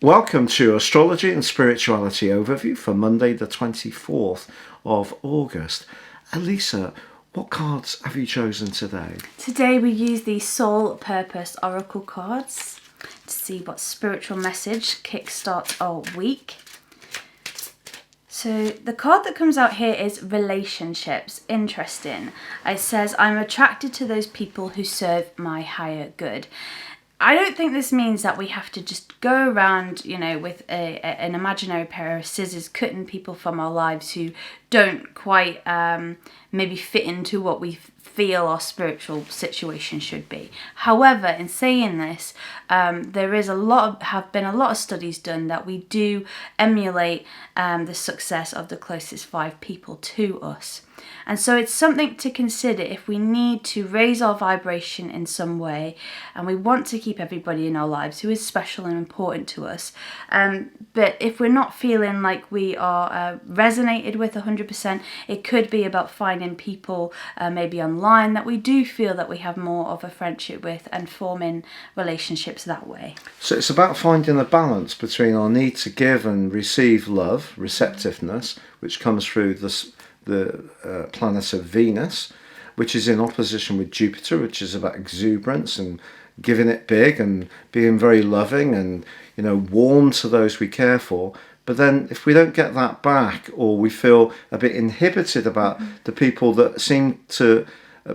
Welcome to Astrology and Spirituality Overview for Monday the 24th of August. Elisa, what cards have you chosen today? Today we use the Soul Purpose Oracle cards to see what spiritual message kickstarts our week. So the card that comes out here is relationships. Interesting. It says, I'm attracted to those people who serve my higher good. I don't think this means that we have to just go around, with an imaginary pair of scissors cutting people from our lives who don't quite maybe fit into what we feel our spiritual situation should be. However, in saying this, have been a lot of studies done that we do emulate the success of the closest 5 people to us. And so it's something to consider if we need to raise our vibration in some way and we want to keep everybody in our lives who is special and important to us. But if we're not feeling like we are resonated with 100%, it could be about finding people maybe online that we do feel that we have more of a friendship with and forming relationships that way. So it's about finding a balance between our need to give and receive love, receptiveness, which comes through the planet of Venus, which is in opposition with Jupiter, which is about exuberance and giving it big and being very loving and warm to those we care for. But then if we don't get that back, or we feel a bit inhibited about the people that seem to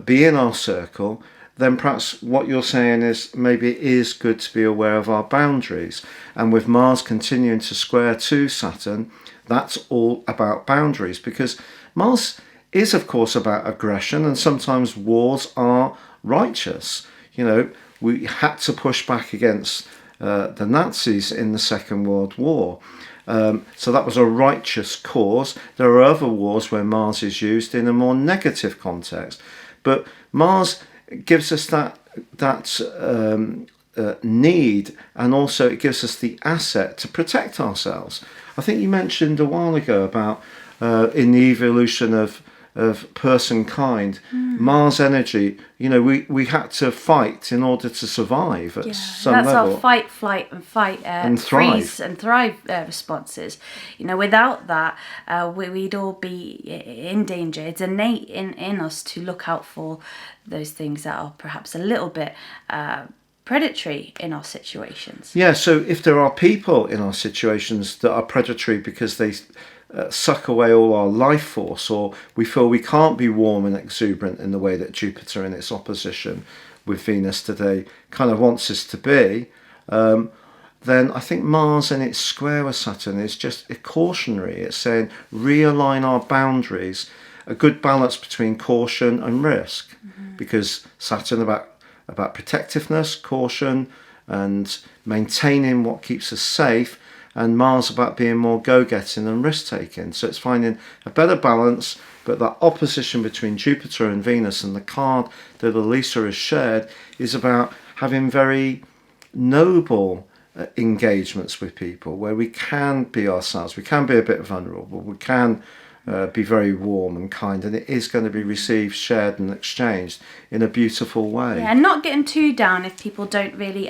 be in our circle, then perhaps what you're saying is maybe it is good to be aware of our boundaries. And with Mars continuing to square to Saturn, that's all about boundaries, because Mars is, of course, about aggression, and sometimes wars are righteous. We had to push back against the Nazis in the Second World War. So that was a righteous cause. There are other wars where Mars is used in a more negative context. But Mars gives us that need, and also it gives us the asset to protect ourselves. I think you mentioned a while ago about in the evolution of person kind, Mars energy, we had to fight in order to survive at some that's level. Our fight, flight and fight, and freeze and thrive responses. Without that, we'd all be in danger. It's innate in us to look out for those things that are perhaps a little bit predatory in our situations. Yeah, so if there are people in our situations that are predatory because they suck away all our life force, or we feel we can't be warm and exuberant in the way that Jupiter in its opposition with Venus today kind of wants us to be, then I think Mars in its square with Saturn is just a cautionary. It's saying realign our boundaries, a good balance between caution and risk, because Saturn about protectiveness, caution, and maintaining what keeps us safe, and Mars about being more go-getting and risk-taking. So it's finding a better balance, but that opposition between Jupiter and Venus, and the card that Elisa has shared, is about having very noble engagements with people where we can be ourselves, we can be a bit vulnerable, we can be very warm and kind, and it is going to be received, shared and exchanged in a beautiful way. Yeah, and not getting too down if people don't really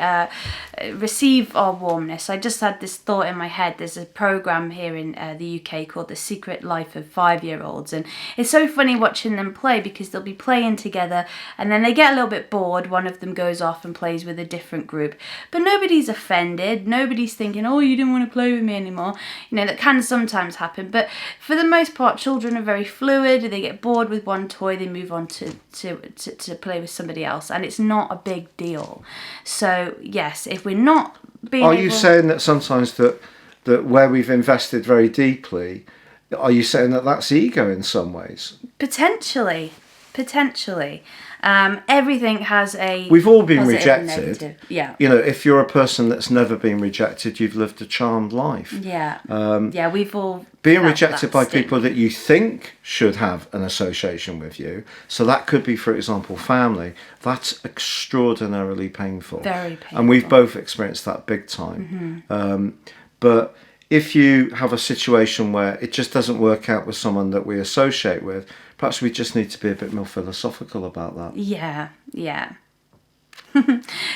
receive our warmness. I just had this thought in my head. There's a program here in the UK called The Secret Life of 5-Year-Olds, and it's so funny watching them play, because they'll be playing together and then they get a little bit bored. One of them goes off and plays with a different group, but nobody's offended, nobody's thinking, oh, you didn't want to play with me anymore. That can sometimes happen, but for the most part, children are very fluid. They get bored with one toy, they move on to play with somebody else, and it's not a big deal. So yes, if we're not being Are you saying that sometimes that where we've invested very deeply, are you saying that that's ego in some ways? Potentially. Everything has a We've all been rejected. Yeah. If you're a person that's never been rejected, you've lived a charmed life. Yeah. We've all being rejected by people that you think should have an association with you. So that could be, for example, family. That's extraordinarily painful. Very painful. And we've both experienced that big time. But if you have a situation where it just doesn't work out with someone that we associate with, perhaps we just need to be a bit more philosophical about that. Yeah.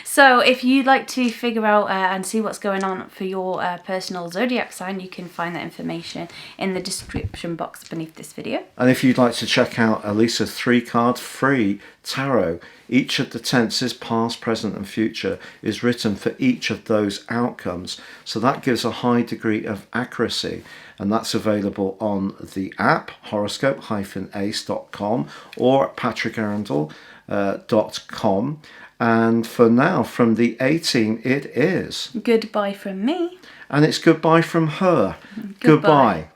So if you'd like to figure out and see what's going on for your personal zodiac sign, you can find that information in the description box beneath this video. And if you'd like to check out Elisa's 3-card free tarot, each of the tenses, past, present and future, is written for each of those outcomes. So that gives a high degree of accuracy. And that's available on the app, horoscope-ace.com or patrickarundel.com. And for now, from the 18, it is Goodbye from me. and it's goodbye from her. Goodbye.